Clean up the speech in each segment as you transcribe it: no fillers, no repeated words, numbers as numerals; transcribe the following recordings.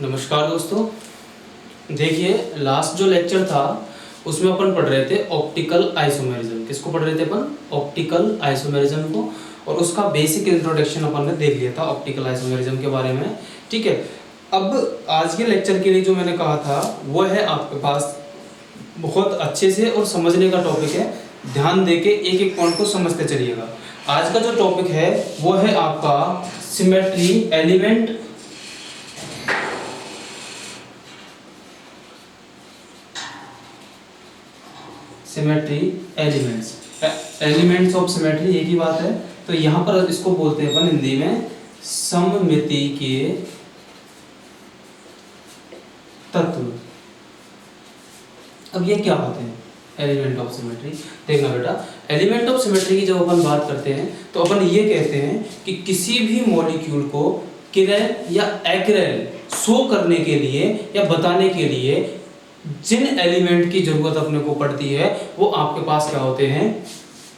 नमस्कार दोस्तों। देखिए, लास्ट जो लेक्चर था उसमें अपन पढ़ रहे थे ऑप्टिकल आइसोमेरिज्म। किसको पढ़ रहे थे अपन? ऑप्टिकल आइसोमेरिज्म को। और उसका बेसिक इंट्रोडक्शन अपन ने देख लिया था ऑप्टिकल आइसोमेरिज्म के बारे में। ठीक है, अब आज के लेक्चर के लिए जो मैंने कहा था वो है आपके पास बहुत अच्छे से और समझने का टॉपिक है। ध्यान देके एक एक पॉइंट को समझते चलिएगा। आज का जो टॉपिक है वो है आपका symmetry element symmetry elements of symmetry, एक ही बात है। तो यहाँ पर इसको बोलते हैं अपन हिंदी में सममिति के तत्व। अब ये क्या होते हैं एलिमेंट ऑफ सिमेट्री? देखना बेटा, एलिमेंट ऑफ सिमेट्री की जब अपन बात करते हैं तो अपन ये कहते हैं कि किसी भी मॉलिक्यूल को किरल या एक्रेल शो करने के लिए या बताने के लिए जिन एलिमेंट की जरूरत अपने को पड़ती है वो आपके पास क्या होते हैं?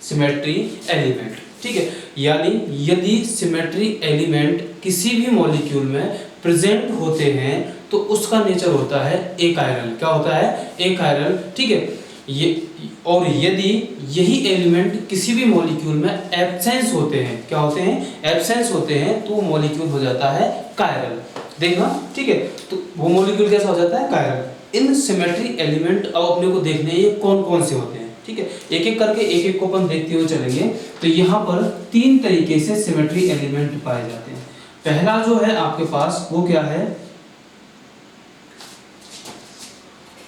Symmetry element. ठीक है, यानी यदि सिमेट्री एलिमेंट किसी भी मॉलिक्यूल में प्रेजेंट होते हैं तो उसका नेचर होता है एकायरल। क्या होता है? एकायरल। ठीक है, ये और यदि यही एलिमेंट किसी भी मॉलिक्यूल में एब्सेंस होते हैं, क्या होते हैं? एब्सेंस होते हैं, तो वो मॉलिक्यूल हो जाता है कायरल। देखना, ठीक है, तो वो मॉलिक्यूल कैसा हो जाता है? कायरल। इन सिमेट्री एलिमेंट अब अपने को देखने ये कौन कौन से होते हैं। ठीक है, एक एक करके एक एक को अपन देखते हुए चलेंगे। तो यहाँ पर तीन तरीके से सिमेट्री एलिमेंट पाए जाते हैं। पहला जो है आपके पास वो क्या है?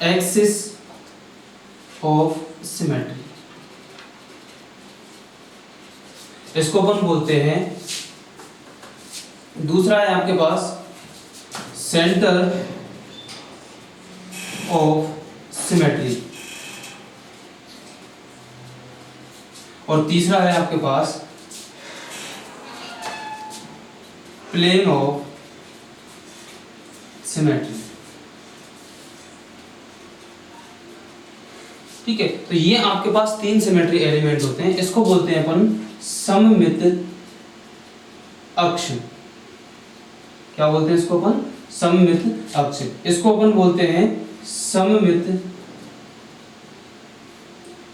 Axis of symmetry. इसको अपन बोलते हैं। दूसरा है आपके पास सेंटर ऑफ सिमेट्री। और तीसरा है आपके पास प्लेन ऑफ सिमेट्री। ठीक है, तो ये आपके पास तीन सिमेट्री एलिमेंट होते हैं। इसको बोलते हैं अपन सममित अक्ष। क्या बोलते हैं इसको अपन? सममित अक्ष। इसको अपन बोलते हैं सममित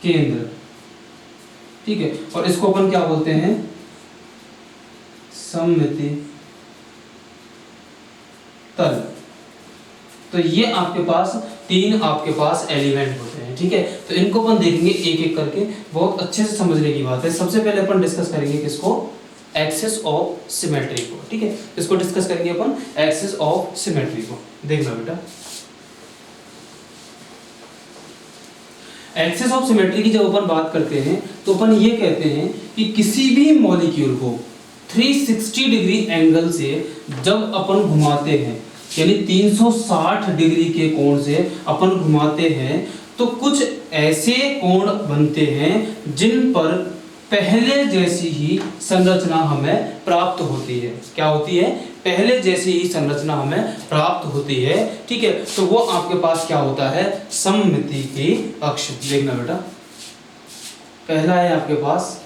केंद्र। ठीक है, और इसको अपन क्या बोलते हैं? सममिति तल। तो ये आपके पास तीन आपके पास एलिमेंट होते हैं। ठीक है, तो इनको अपन देखेंगे एक एक करके। बहुत अच्छे से समझने की बात है। सबसे पहले अपन डिस्कस करेंगे किसको? एक्सिस ऑफ सिमेट्री को। ठीक है, इसको डिस्कस करेंगे अपन एक्सिस ऑफ सिमेट्री को। देखना बेटा, एक्सिस ऑफ सिमेट्री की जब अपन बात करते हैं तो अपन ये कहते हैं कि किसी भी मॉलिक्यूल को 360 डिग्री एंगल से जब अपन घुमाते हैं, यानी 360 डिग्री के कोण से अपन घुमाते हैं, तो कुछ ऐसे कोण बनते हैं जिन पर पहले जैसी ही संरचना हमें प्राप्त होती है। क्या होती है? पहले जैसी ही संरचना हमें प्राप्त होती है। ठीक है, तो वो आपके पास क्या होता है? सममिति की अक्ष। देखना बेटा, पहला है आपके पास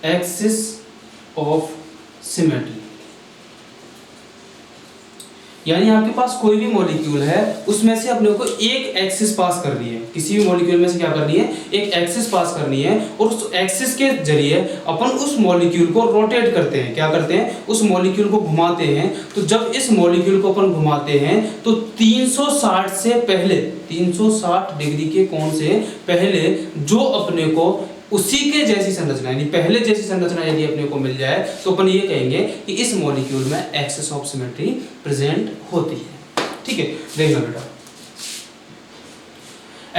एक्सिस ऑफ सिमेट्री, यानी आपके पास कोई भी मॉलिक्यूल है उसमें से अपने को एक एक्सिस पास करनी है। किसी भी मॉलिक्यूल में से क्या करनी है? एक एक्सिस पास करनी है, और उस एक्सिस के जरिए अपन उस मॉलिक्यूल को रोटेट करते हैं। क्या करते हैं? उस मॉलिक्यूल को घुमाते हैं। तो जब इस मॉलिक्यूल को अपन घुमाते हैं तो 360 से पहले, 360 डिग्री के कोण से पहले जो अपने को उसी के जैसी संरचना, यानी पहले जैसी संरचना यदि अपने को मिल जाए तो अपन ये कहेंगे कि इस मॉलिक्यूल में एक्सिस ऑफ सिमेट्री प्रेजेंट होती है। ठीक है, देखना बेटा,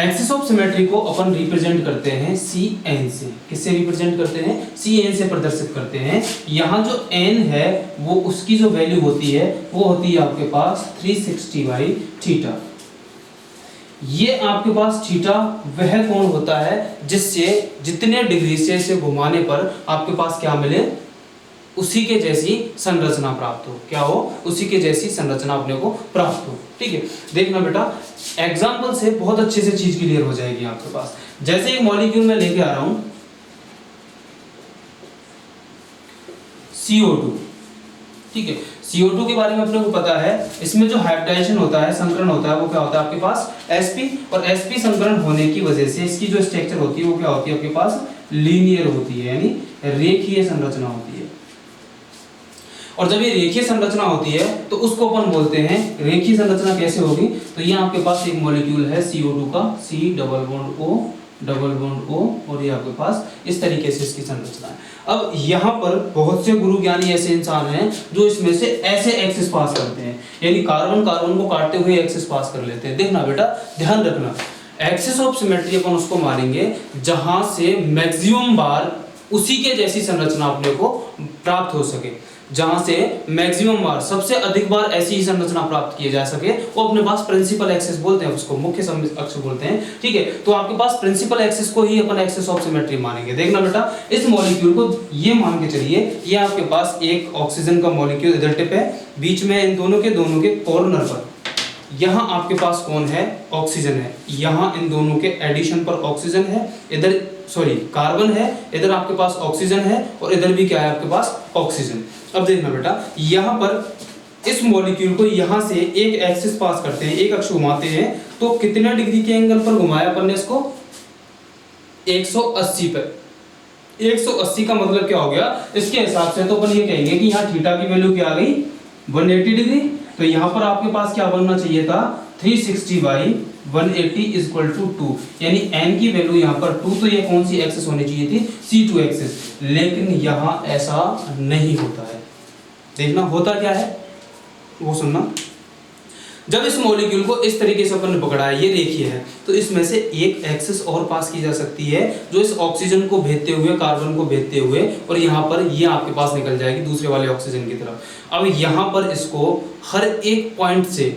एक्सिस ऑफ सिमेट्री को अपन रिप्रेजेंट करते हैं Cn से। किससे रिप्रेजेंट करते हैं? Cn से प्रदर्शित करते हैं। यहाँ जो n है वो उसकी जो वैल्यू होती है वो होती है आपके पास 360/θ। ये आपके पास थीटा वह कोण होता है जिससे जितने डिग्री से इसे घुमाने पर आपके पास क्या मिले? उसी के जैसी संरचना प्राप्त हो। क्या हो? उसी के जैसी संरचना अपने को प्राप्त हो। ठीक है, देखना बेटा, एग्जाम्पल से बहुत अच्छे से चीज क्लियर हो जाएगी आपके पास। जैसे एक मॉलिक्यूल में लेके आ रहा हूं CO2, ठीक है। CO2 के बारे में अपने को पता है, इसमें जो हाइब्रिडाइजेशन होता है, संकरण होता है, वो क्या होता है आपके पास sp, और sp संकरण होने की वजह से इसकी जो स्ट्रक्चर होती है वो क्या होती है आपके पास लीनियर होती है, यानी रेखीय संरचना होती है। और जब ये रेखीय संरचना होती है तो उसको अपन बोलते हैं, रेखीय संरचना कैसे होगी, तो ये आपके पास एक मॉलिक्यूल है CO2 का, C double bond O double bond O, और ये आपके पास इस तरीके से इसकी संरचना है। अब यहाँ पर बहुत से गुरु ज्ञानी ऐसे इंसान हैं जो इसमें से ऐसे एक्सिस पास करते हैं, यानी कार्बन कार्बन को काटते हुए एक्सिस पास कर लेते हैं। देखना बेटा, ध्यान रखना, एक्सिस ऑफ सिमेट्री अपन उसको मानेंगे जहां से मैक्सिमम बार उसी के जैसी संरचना अपने को प्राप्त हो सके, जहां से मैक्सिमम बार, सबसे अधिक बार ऐसी ही संरचना प्राप्त की जा सके, वो अपने पास प्रिंसिपल एक्सिस बोलते हैं, उसको मुख्य अक्ष बोलते हैं। ठीक है, तो आपके पास प्रिंसिपल एक्सिस को ही अपन एक्सिस ऑफ सिमेट्री मानेंगे। देखना बेटा, इस मॉलिक्यूल को ये मान के चलिए, ये आपके पास एक ऑक्सीजन का मॉलिक्यूल इधर टिप है, बीच में इन दोनों के कॉर्नर पर यहाँ आपके पास कौन है, ऑक्सीजन है, यहाँ इन दोनों के एडिशन पर ऑक्सीजन है, इधर कार्बन है, इधर आपके पास ऑक्सीजन है, और इधर भी क्या है आपके पास ऑक्सीजन। अब देखना बेटा, यहाँ पर इस मॉलिक्यूल को यहाँ से एक एक्सिस पास करते हैं, एक अक्ष घुमाते हैं, तो कितने डिग्री के एंगल पर घुमाया अपन ने इसको, 180 पर। 180 का मतलब क्या हो गया, इसके हिसाब से तो अपन ये कहेंगे कि यहाँ थीटा की वैल्यू क्या आ गई, 180 डिग्री। तो यहाँ पर आपके पास क्या बनना चाहिए था, 360 बाई 180 इज इक्वल टू 2, यानी n की वैल्यू यहाँ पर 2, तो ये कौन सी एक्सिस होनी चाहिए थी, C2 एक्सिस। लेकिन यहाँ ऐसा नहीं होता है। देखना होता क्या है वो सुनना, जब इस मॉलिक्यूल को इस तरीके से अपन ने पकड़ा है, ये रेखीय है, तो इसमें से एक एक्सिस और पास की जा सकती है जो इस ऑक्सीजन को भेजते हुए, कार्बन को भेजते हुए, और यहाँ पर ये आपके पास निकल जाएगी दूसरे वाले ऑक्सीजन की तरफ। अब यहाँ पर इसको हर एक पॉइंट से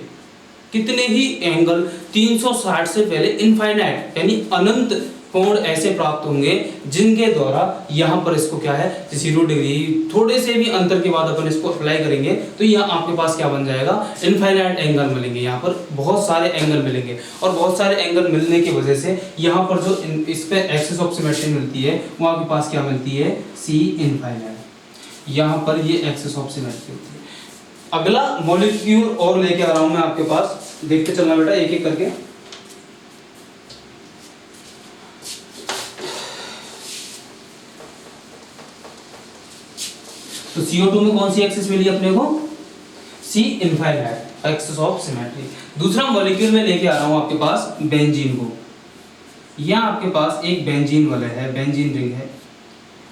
कितने ही एंगल, 360 से पहले इनफाइनाइट यानी अनंत कोण ऐसे प्राप्त होंगे जिनके द्वारा यहाँ पर इसको क्या है 0 डिग्री, थोड़े से भी अंतर के बाद अपन इसको अप्लाई करेंगे तो यहाँ आपके पास क्या बन जाएगा, इनफाइनाइट एंगल मिलेंगे। यहाँ पर बहुत सारे एंगल मिलेंगे, और बहुत सारे एंगल मिलने की वजह से यहाँ पर जो इस पे एक्सिस ऑफ सिमेट्री मिलती है वो आपके पास क्या मिलती है, C इनफाइनाइट। यहाँ पर ये एक्सिस ऑफ सिमेट्री होती है। अगला मॉलिक्यूल और लेके आ रहा हूं मैं आपके पास, देखते चलना बेटा एक एक करके। तो CO2 में कौन सी एक्सिस मिली अपने को, C infinite, axis of symmetry. दूसरा मॉलिक्यूल में लेके आ रहा हूं आपके पास बेंजीन को। यह आपके पास एक बेंजीन वाला है, बेंजीन रिंग है,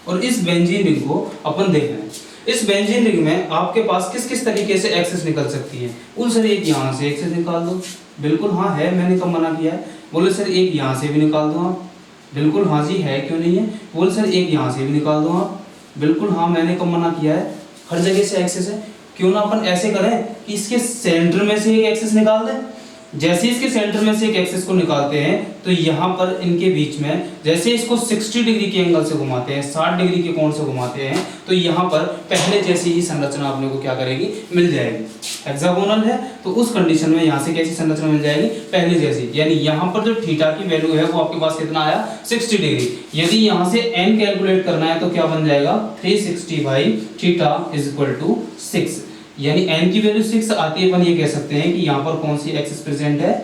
और इस बेंजीन रिंग को अपन देख रहे हैं। इस बेंजीन रिंग में आपके पास किस किस तरीके से एक्सिस निकल सकती है, बोल सर एक यहाँ से एक्सिस निकाल दो, बिल्कुल हाँ है, मैंने कब मना किया है। बोले सर एक यहाँ से भी निकाल दो आप, बिल्कुल हाँ जी है, क्यों नहीं है। बोले सर एक यहाँ से भी निकाल दो आप, बिल्कुल हाँ मैंने कब मना किया है, हर जगह से एक्सिस है। क्यों ना अपन ऐसे करें कि इसके सेंटर में से एक एक्सिस निकाल दें। जैसे इसके सेंटर में से एक एक्सिस को निकालते हैं तो यहाँ पर इनके बीच में जैसे इसको 60 डिग्री के एंगल से घुमाते हैं, 60 डिग्री के कोण से घुमाते हैं, तो यहाँ पर पहले जैसी ही संरचना अपने को क्या करेगी, मिल जाएगी। हेक्सागोनल है तो उस कंडीशन में यहाँ से कैसी संरचना मिल जाएगी, पहले जैसी। यानी यहाँ पर जो थीटा की वैल्यू है वो आपके पास कितना आया, 60 डिग्री। यदि यहाँ से n कैलकुलेट करना है तो क्या बन जाएगा, 360 by theta is equal to 6, यानी n की वैल्यू 6 आती है। अपन ये कह सकते हैं कि यहाँ पर कौन सी एक्सिस प्रेजेंट है,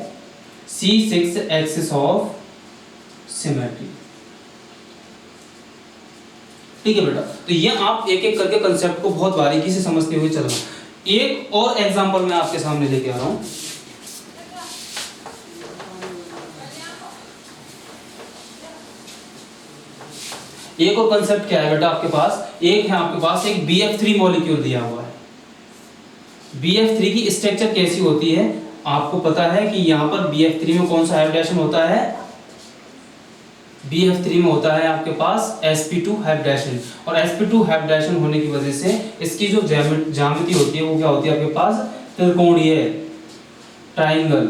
C6 एक्सिस ऑफ सिमेट्री। ठीक है बेटा, तो ये आप एक एक करके कंसेप्ट को बहुत बारीकी से समझते हुए चलना। एक और एग्जांपल मैं आपके सामने लेके आ रहा हूं। एक और कंसेप्ट क्या है बेटा आपके पास, एक है आपके पास एक BF3 मॉलिक्यूल दिया हुआ है। BF3 की स्ट्रक्चर कैसी होती है आपको पता है कि यहाँ पर BF3 में कौन सा हाइब्रिडेशन होता है, BF3 में होता है आपके पास sp2 हाइब्रिडेशन, और sp2 हाइब्रिडेशन होने की वजह से इसकी जो ज्यामिति होती है वो क्या होती है आपके पास, त्रिकोणीय, ट्राइंगल।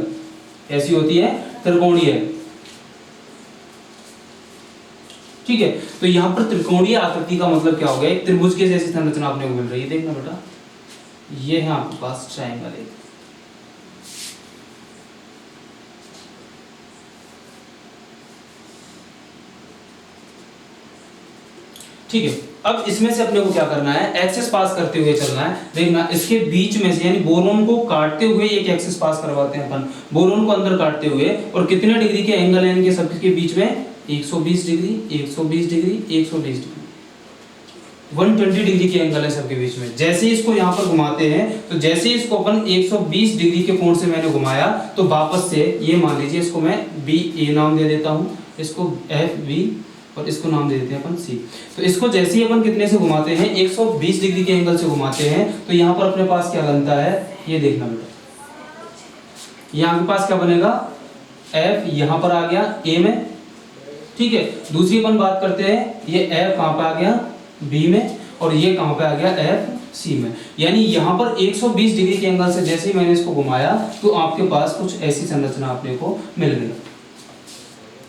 कैसी होती है, त्रिकोणीय। ठीक है, तो यहाँ पर त्रिकोणीय आकृति का मतलब क्या हो गया, एक त्रिभुज के जैसी संरचना आपने को मिल रही है। देखना बेटा, ये है आपके पास ट्रायंगल एक, ठीक है। अब इसमें से अपने को क्या करना है, एक्सेस पास करते हुए चलना है। देखना इसके बीच में से यानी बोरोन को काटते हुए एक एक्सेस पास करवाते हैं अपन, बोरोन को अंदर काटते हुए, और कितने डिग्री के एंगल है इनके सबके बीच में, 120 डिग्री, 120 डिग्री, 120 डिग्री, 120 डिग्री के एंगल है सबके बीच में। जैसे ही इसको यहाँ पर घुमाते हैं, तो जैसे ही इसको अपन 120 डिग्री के कोण से मैंने घुमाया, तो वापस से ये मान लीजिए इसको मैं बी ए नाम दे देता हूँ, इसको एफ बी, और इसको नाम दे देते हैं अपन सी। तो इसको जैसे ही अपन कितने से घुमाते हैं, 120 डिग्री के एंगल से घुमाते हैं, तो यहाँ पर अपने पास क्या बनता है, ये देखना बेटा, यहाँ के पास क्या बनेगा, एफ यहाँ पर आ गया ए में, ठीक है। दूसरी अपन बात करते हैं, ये एफ कहाँ पे आ गया, बी में, और ये कहाँ पे आ गया, एफ सी में। यानी यहाँ पर 120 डिग्री के एंगल से जैसे ही मैंने इसको घुमाया, तो आपके पास कुछ ऐसी संरचना अपने को मिल गई,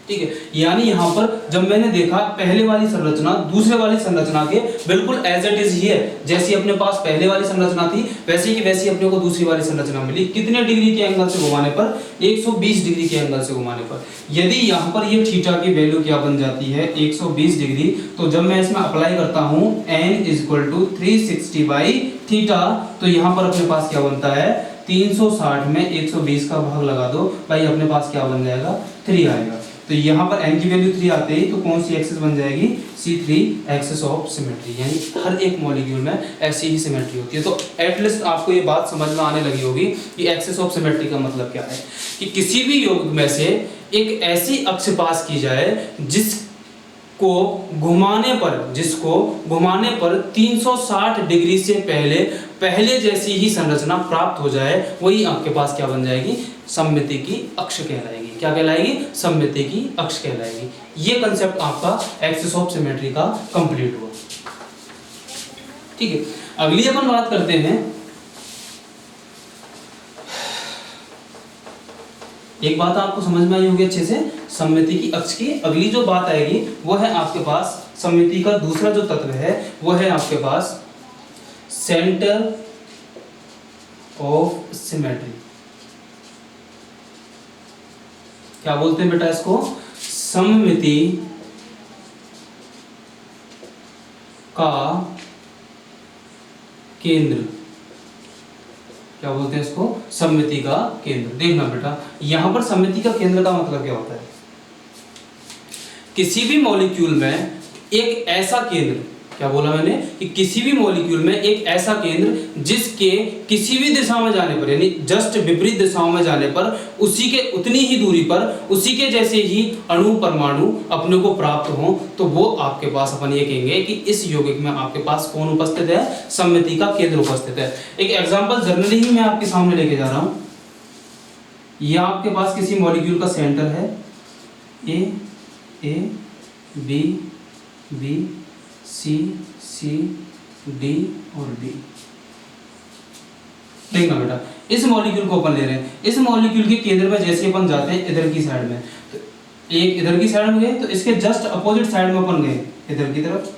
ठीक है। यानी यहाँ पर जब मैंने देखा पहले वाली संरचना दूसरे वाली संरचना के बिल्कुल एज इट इज ही है, जैसी अपने पास पहले वाली संरचना थी वैसी की वैसी अपने को दूसरी वाली संरचना मिली। कितने डिग्री के एंगल से घुमाने पर, 120 डिग्री के एंगल से घुमाने पर। यदि यहाँ पर ये थीटा की वैल्यू क्या बन जाती है, 120 डिग्री, तो जब मैं इसमें अप्लाई करता हूँ n = 360 बाई थीटा, तो यहाँ पर अपने पास क्या बनता है, 360 में 120 का भाग लगा दो भाई, अपने पास क्या बन जाएगा, 3 आएगा। तो यहाँ पर n की वैल्यू 3 आते ही तो कौन सी एक्सिस बन जाएगी, C3 एक्सिस ऑफ सिमेट्री। यानी हर एक मॉलिक्यूल में ऐसी ही सिमेट्री होती है। तो एटलीस्ट आपको ये बात समझ में आने लगी होगी कि एक्सिस ऑफ सिमेट्री का मतलब क्या है, कि किसी भी यौगिक में से एक ऐसी अक्ष पास की जाए जिसको घुमाने पर 360 डिग्री से पहले जैसी ही संरचना प्राप्त हो जाए, वही आपके पास क्या बन जाएगी, सममिति की अक्ष कहलाएगी। क्या कहलाएगी, सममिति की अक्ष कहलाएगी। ये कंसेप्ट आपका एक्सिस ऑफ सिमेट्री का कंप्लीट हुआ, ठीक है। अगली अपन बात करते हैं, एक बात आपको समझ में आई होगी अच्छे से, सममिति की अक्ष की अगली जो बात आएगी वो है आपके पास सममिति का दूसरा जो तत्व है वो है आपके पास सेंटर ऑफ सिमेट्री। क्या बोलते हैं बेटा इसको, सममिति का केंद्र। क्या बोलते हैं इसको, सममिति का केंद्र। देखना बेटा, यहां पर सममिति का केंद्र का मतलब क्या होता है, किसी भी मॉलिक्यूल में एक ऐसा केंद्र, क्या बोला मैंने, कि किसी भी मॉलिक्यूल में एक ऐसा केंद्र जिसके किसी भी दिशा में जाने पर, यानी जस्ट विपरीत दिशाओं में जाने पर, उसी के उतनी ही दूरी पर उसी के जैसे ही अणु परमाणु अपने को प्राप्त हो, तो वो आपके पास अपन ये कहेंगे कि इस यौगिक में आपके पास कौन उपस्थित है, सममिति का केंद्र उपस्थित है। एक एग्जाम्पल जनरली ही मैं आपके सामने लेके जा रहा हूं। यह आपके पास किसी मॉलिक्यूल का सेंटर है, A B B C C D और डी। देखना बेटा, इस मॉलिक्यूल को अपन ले रहे हैं, इस मॉलिक्यूल के केंद्र में जैसे अपन जाते हैं इधर की साइड में, तो एक इधर की साइड में गए, तो इसके जस्ट अपोजिट साइड में अपन गए इधर की तरफ,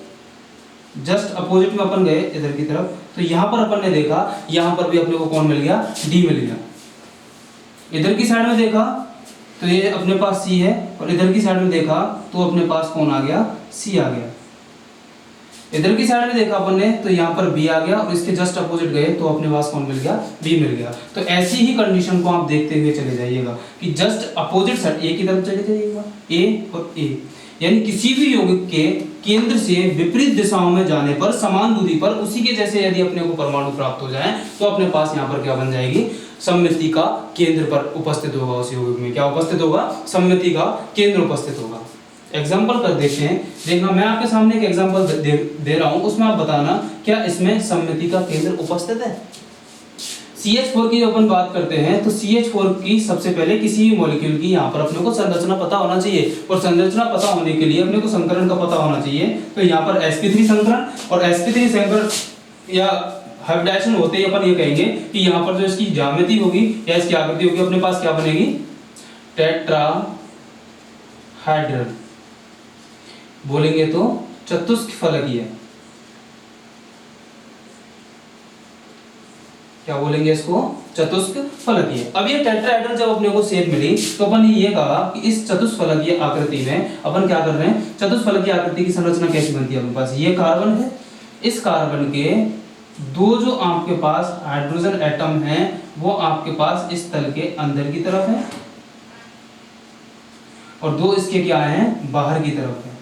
जस्ट अपोजिट में अपन गए इधर की तरफ, तो यहां पर अपन ने देखा, यहां पर भी अपने को कौन मिल गया, डी मिल गया। इधर की साइड में देखा तो ये अपने पास सी है, और इधर की साइड में देखा तो अपने पास कौन आ गया, सी आ गया। इधर की साइड में देखा अपन ने तो यहाँ पर बी आ गया, और इसके जस्ट अपोजिट गए तो अपने पास कौन मिल गया, बी मिल गया। तो ऐसी ही कंडीशन को आप देखते हुए चले जाइएगा कि जस्ट अपोजिट साइड ए की तरफ चले जाइएगा, ए और ए, यानी किसी भी यौगिक के केंद्र से विपरीत दिशाओं में जाने पर समान दूरी पर उसी के जैसे यदि अपने को परमाणु प्राप्त हो जाए, तो अपने पास यहाँ पर क्या बन जाएगी, सममिति का केंद्र पर उपस्थित होगा। उस यौगिक में क्या उपस्थित होगा, सममिति का केंद्र उपस्थित होगा। एग्जाम्पल कर देखते हैं। देखना, मैं आपके सामने एक एग्जाम्पल दे रहा हूं, उसमें आप बताना क्या इसमें सममिति का केंद्र उपस्थित है। CH4 की अपन बात करते हैं तो CH4 की सबसे पहले किसी भी मॉलिक्यूल की यहाँ पर अपने को संरचना पता होना चाहिए, और संरचना पता होने के लिए अपने को संकरण का पता होना चाहिए। तो यहाँ पर sp3 संकरण और sp3 संकरण या हाइब्रिडाइजेशन होते ही अपन ये कहेंगे कि यहाँ पर जो इसकी ज्यामिति होगी या इसकी आकृति होगी, अपने पास क्या बनेगी, टेट्राहाइड्रल, बोलेंगे तो चतुष्फलकीय। क्या बोलेंगे इसको, चतुष्फलकीय। अब ये टेट्राहेड्रल जब अपने को शेप मिली तो अपन ने ये कहा कि इस चतुष्फलकीय आकृति में अपन क्या कर रहे हैं, चतुष्फलकीय आकृति की संरचना कैसी बनती है। अपने पास ये कार्बन है, इस कार्बन के दो जो आपके पास हाइड्रोजन एटम हैं वो आपके पास इस तल के अंदर की तरफ है और दो इसके क्या हैं, बाहर की तरफ है।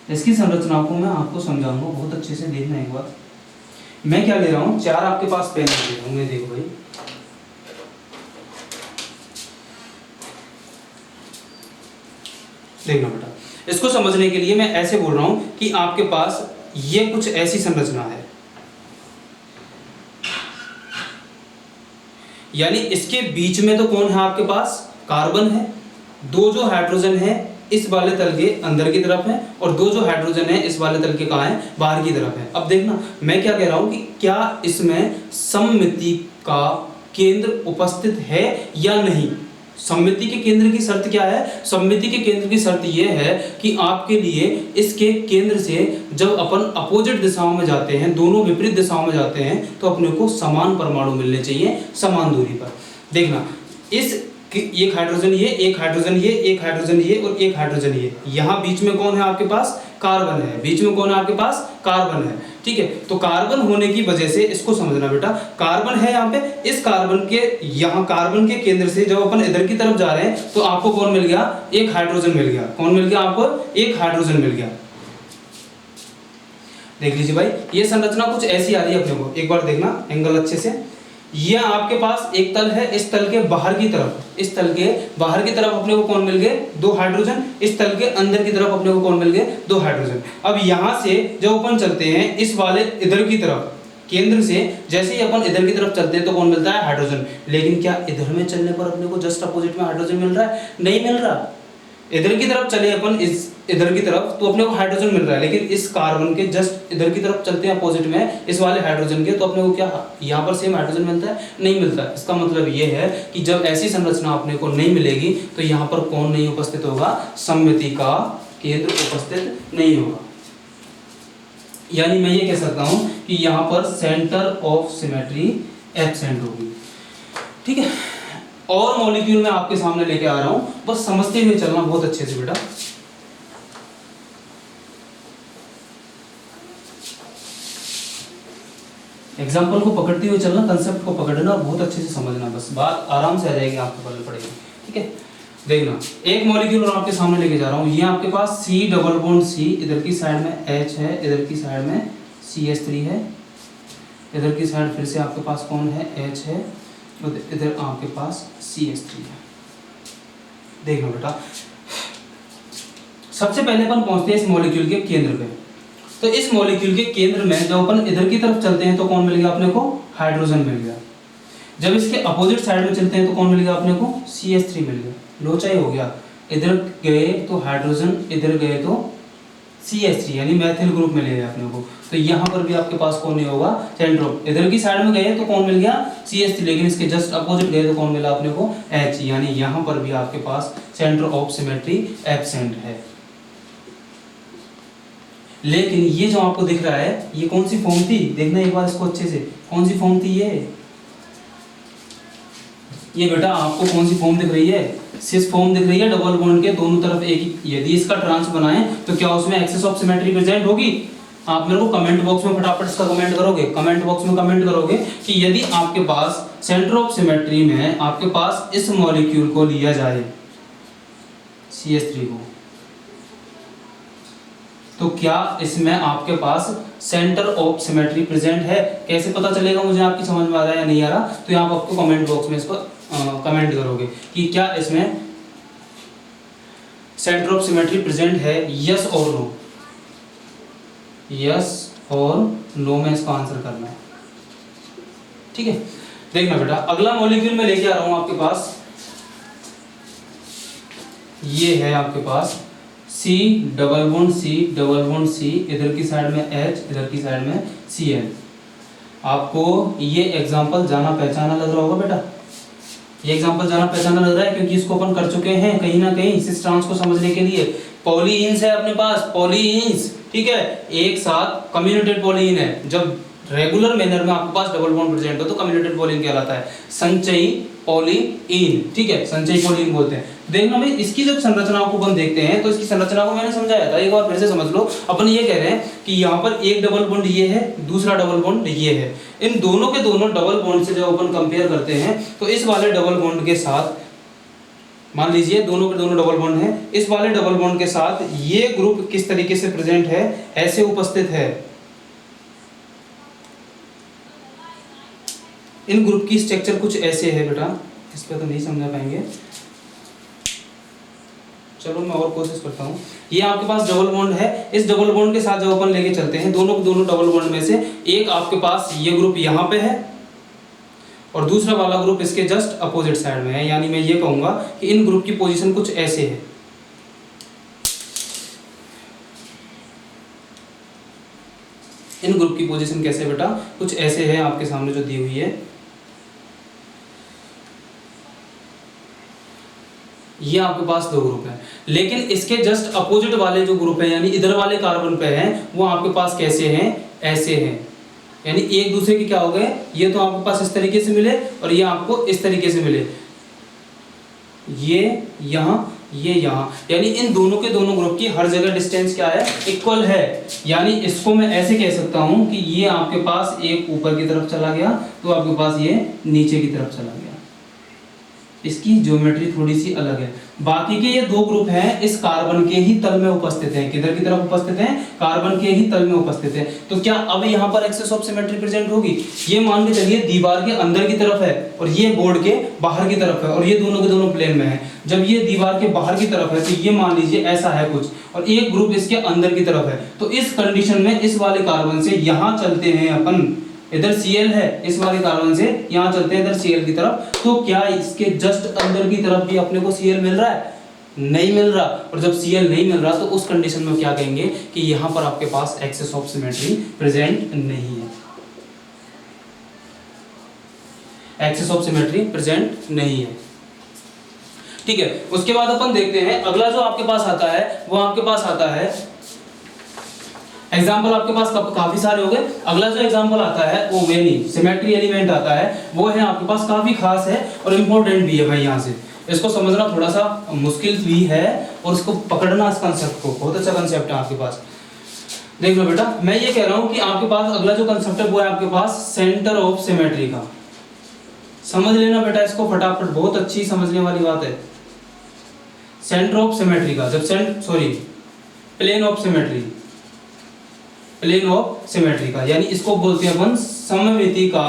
इसकी संरचना को मैं आपको समझाऊंगा, बहुत अच्छे से देखना एक बार। मैं क्या ले रहा हूं, 4 आपके पास पेन ले रहा हूं मैं, देखो भाई देखना बेटा, इसको समझने के लिए मैं ऐसे बोल रहा हूं कि आपके पास ये कुछ ऐसी संरचना है, यानी इसके बीच में तो कौन है आपके पास, कार्बन है, दो जो हाइड्रोजन है इस वाले तल के अंदर की तरफ है और दो जो हाइड्रोजन है इस वाले तल के कहाँ है, बाहर की तरफ है। अब देखना मैं क्या कह रहा हूं कि क्या इसमें सममिति का केंद्र उपस्थित है या नहीं। सममिति के केंद्र की शर्त क्या है, सममिति के केंद्र की शर्त यह है कि आपके लिए इसके केंद्र से जब अपन अपोजिट दिशाओं में जाते हैं, दोनों विपरीत दिशाओं में जाते हैं, तो अपने को समान परमाणु मिलने चाहिए समान दूरी पर। देखना इस एक हाइड्रोजन ये, एक हाइड्रोजन ये, एक हाइड्रोजन ये और एक हाइड्रोजन ये, यहाँ बीच में कौन है आपके पास, कार्बन है, बीच में कौन है आपके पास, कार्बन है। ठीक है, तो कार्बन होने की वजह से इसको समझना बेटा, कार्बन है यहाँ पे, इस कार्बन के यहाँ कार्बन के केंद्र से जब अपन इधर की तरफ जा रहे हैं तो आपको कौन मिल गया, एक हाइड्रोजन मिल गया। कौन मिल गया आपको, एक हाइड्रोजन मिल गया। देख लीजिए भाई, ये संरचना कुछ ऐसी आ रही है अपने को, एक बार देखना एंगल अच्छे से। ये आपके पास एक तल है, इस तल के बाहर की तरफ, इस तल के बाहर की तरफ अपने को कौन मिल गए, दो हाइड्रोजन, इस तल के अंदर की तरफ अपने को कौन मिल गए, दो हाइड्रोजन। अब यहां से जब अपन चलते हैं इस वाले इधर की तरफ, केंद्र से जैसे ही अपन इधर की तरफ चलते हैं तो कौन मिलता है, हाइड्रोजन। लेकिन क्या इधर में चलने पर अपने को जस्ट अपोजिट में हाइड्रोजन मिल रहा है, नहीं मिल रहा। इधर की तरफ चले अपन इस इधर की तरफ तो अपने को हाइड्रोजन मिल रहा है, लेकिन इस कार्बन के जस्ट इधर की तरफ चलते हैं अपोजिट में इस वाले हाइड्रोजन के, तो अपने को क्या यहाँ पर सेम हाइड्रोजन मिलता है, नहीं मिलता। इसका मतलब ये है कि जब ऐसी संरचना अपने को नहीं मिलेगी तो यहाँ पर कौन नहीं उपस्थित होगा, सममिति का केंद्र उपस्थित नहीं होगा। यानी मैं ये कह सकता हूँ कि यहाँ पर सेंटर ऑफ सिमेट्री एब्सेंट होगी। ठीक है, और मॉलिक्यूल मैं आपके सामने लेके आ रहा हूं, बस समझते हुए चलना बहुत अच्छे से बेटा। एग्जाम्पल को पकड़ते हुए चलना, कंसेप्ट को पकड़ना और बहुत अच्छे से समझना, बस बात आराम से आ जाएगी, आपको पता पड़ेगी। ठीक है, देखना एक मॉलिक्यूल और आपके सामने लेके जा रहा हूं। ये आपके पास C डबल बॉन्ड C, इधर की साइड में H है, इधर की साइड में CH3 है, इधर की साइड फिर से आपके पास कौन है, H है, इधर आपके पास CH3 है। देखो बेटा, सबसे पहले अपन पहुंचते हैं इस मॉलिक्यूल के केंद्र पे। तो इस मॉलिक्यूल के केंद्र में जब अपन इधर की तरफ चलते हैं तो कौन मिल गया अपने को, हाइड्रोजन मिल गया। जब इसके अपोजिट साइड में चलते हैं तो कौन मिल गया अपने को, CH3 मिल गया। लोचा ही हो गया, इधर गए तो हाइड्रोजन, इधर गए तो CH3, यानी मैथिल ग्रुप में ले गया अपने को। तो यहाँ पर भी आपके पास कौन नहीं होगा, सेंट्रो। इधर की साइड में गए तो कौन मिल गया, CH3, लेकिन इसके जस्ट अपोजिट गए तो कौन मिला अपने को, H, यानी यहाँ पर भी आपके पास सेंटर ऑफ सिमेट्री एब्सेंट है। लेकिन ये जो आपको दिख रहा है ये कौन सी फॉर्म थी, देखना एक बार इसको अच्छे से, कौन सी फॉर्म थी ये बेटा आपको कौन सी फॉर्म दिख रही है, सिस फॉर्म दिख रही है, डबल बॉन्ड के दोनों तरफ एक ही। यदि इसका ट्रांस बनाएं तो क्या उसमें एक्सेस ऑफ सिमेट्री प्रेजेंट होगी। आप मेरे को कमेंट बॉक्स में फटाफट इसका कमेंट करोगे, कमेंट बॉक्स में कमेंट करोगे कि यदि आपके पास सेंटर ऑफ सिमेट्री में आपके पास इस मॉलिक्यूल को लिया जाए CH3 को, तो क्या इसमें आपके पास सेंटर ऑफ सिमेट्री प्रेजेंट है। कैसे पता चलेगा मुझे, आपकी समझ में आ रहा है या नहीं आ रहा, तो यहाँ पर आपको कमेंट बॉक्स में इसको कमेंट करोगे कि क्या इसमें सेंटर ऑफ सिमेट्री प्रेजेंट है, यस और नो। यस और नो में इसका आंसर करना है। ठीक है, देखना बेटा, अगला मॉलिक्यूल में लेके आ रहा हूं आपके पास, ये है आपके पास C डबल बॉन्ड C, इधर की साइड में H, इधर की साइड में Cl। आपको ये एग्जांपल जाना पहचाना लग रहा होगा बेटा, ये एग्जांपल जाना पहचाना लग रहा है क्योंकि इसको अपन कर चुके हैं कहीं ना कहीं सिस ट्रांस को समझने के लिए। पॉलीइंस है अपने पास, पॉलीइंस ठीक है, एक साथ कम्युनेटेड पॉलीन है। जब रेगुलर मैनर में आपके पास डबल बॉन्ड प्रेजेंट हो तो कम्युनेटेड पॉलीन कहलाता है, संचयी पॉलीन, ठीक है, संचयी पॉलीन बोलते हैं। देखना भाई, इसकी जब संरचनाओं को अपन देखते हैं तो इसकी संरचना को मैंने समझाया था, एक बार फिर से समझ लो। अपन ये कह रहे हैं कि यहाँ पर एक डबल बॉन्ड ये है, दूसरा डबल बॉन्ड ये है। इन दोनों के दोनों डबल बॉन्ड से जब अपन कंपेयर करते हैं तो इस वाले डबल बॉन्ड के साथ, मान लीजिए दोनों के दोनों डबल बॉन्ड हैं, इस वाले डबल बॉन्ड के साथ ये ग्रुप किस तरीके से प्रेजेंट है, ऐसे उपस्थित है। इन ग्रुप की स्ट्रक्चर कुछ ऐसे है बेटा, इस पे तो नहीं समझा पाएंगे, चलो मैं और कोशिश करता हूँ। ये आपके पास डबल बॉन्ड है, इस डबल बॉन्ड के साथ जब अपन लेके चलते हैं, दोनों के दोनों डबल बॉन्ड में से एक आपके पास ये ग्रुप यहाँ पे है और दूसरा वाला ग्रुप इसके जस्ट अपोजिट साइड में है। यानी मैं ये कहूंगा कि इन ग्रुप की पोजीशन कुछ ऐसे है। इन ग्रुप की पोजीशन कैसे बेटा, कुछ ऐसे है, आपके सामने जो दी हुई है। ये आपके पास दो ग्रुप है, लेकिन इसके जस्ट अपोजिट वाले जो ग्रुप है, यानी इधर वाले कार्बन पे हैं, वो आपके पास कैसे हैं, ऐसे हैं। यानी एक दूसरे के क्या हो गए, ये तो आपके पास इस तरीके से मिले और ये आपको इस तरीके से मिले, ये यहाँ, ये यहाँ। यानी इन दोनों के दोनों ग्रुप की हर जगह डिस्टेंस क्या है, इक्वल है। यानी इसको मैं ऐसे कह सकता हूँ कि ये आपके पास एक ऊपर की तरफ चला गया तो आपके पास ये नीचे की तरफ चला गया। इसकी ज्योमेट्री थोड़ी सी अलग है। बाकी के ये दो ग्रुप हैं इस कार्बन के ही तल में उपस्थित हैं। किधर की तरफ उपस्थित हैं, कार्बन के ही तल में उपस्थित हैं। तो क्या अब यहाँ पर एक्सेस ऑफ सिमेट्री प्रेजेंट होगी? ये मान के चलिए दीवार के अंदर की तरफ है और ये बोर्ड के बाहर की तरफ है और ये दोनों के दोनों प्लेन में है। जब ये दीवार के बाहर की तरफ है तो ये मान लीजिए ऐसा है कुछ, और एक ग्रुप इसके अंदर की तरफ है। तो इस कंडीशन में इस वाले कार्बन से यहाँ चलते हैं अपन, इधर Cl है, इस वाले कार्बन से यहाँ चलते हैं इधर Cl की तरफ। तो क्या इसके जस्ट अंदर की तरफ भी अपने को Cl मिल रहा है? नहीं मिल रहा। और जब Cl नहीं मिल रहा तो उस कंडीशन में क्या कहेंगे कि यहाँ पर आपके पास एक्सेस ऑफ सिमेट्री प्रेजेंट नहीं है। एक्सेस ऑफ सिमेट्री प्रेजेंट नहीं है, ठीक है। उसके बाद अपन देखते हैं अगला जो आपके पास आता है, वो आपके पास आता है, एग्जाम्पल आपके पास काफी सारे हो गए। अगला जो एग्जाम्पल आता है वो वेनी सिमेट्री एलिमेंट आता है, वो है आपके पास काफी खास है और इंपॉर्टेंट भी है भाई। यहाँ से इसको समझना थोड़ा सा मुश्किल भी है और इसको पकड़ना, इस कंसेप्ट को, बहुत अच्छा कंसेप्ट है आपके पास। देख लो बेटा, मैं ये कह रहा हूँ कि आपके पास अगला जो कंसेप्ट है वो है आपके पास सेंटर ऑफ सिमेट्री का। समझ लेना बेटा इसको फटाफट, बहुत अच्छी समझने वाली बात है। सेंटर ऑफ सिमेट्री का, जब plane of symmetry, plane of symmetry का, यानी इसको बोलते हैं अपन सममिति का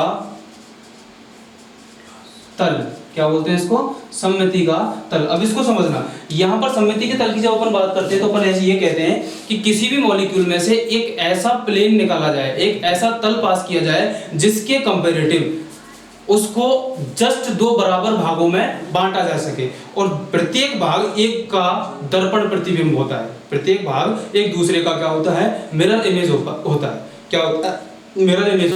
तल। क्या बोलते हैं इसको? सममिति का तल। अब इसको समझना, यहां पर सममिति के तल की जब अपन बात करते हैं तो अपन ऐसे ये कहते हैं कि किसी भी मॉलिक्यूल में से एक ऐसा प्लेन निकाला जाए, एक ऐसा तल पास किया जाए जिसके कंपैरेटिव उसको जस्ट दो बराबर भागों में बांटा जा सके, और प्रत्येक भाग एक का दर्पण प्रतिबिंब होता है। प्रत्येक भाग एक दूसरे का क्या होता है, मिरर इमेज होता है। क्या होता है? Mirror image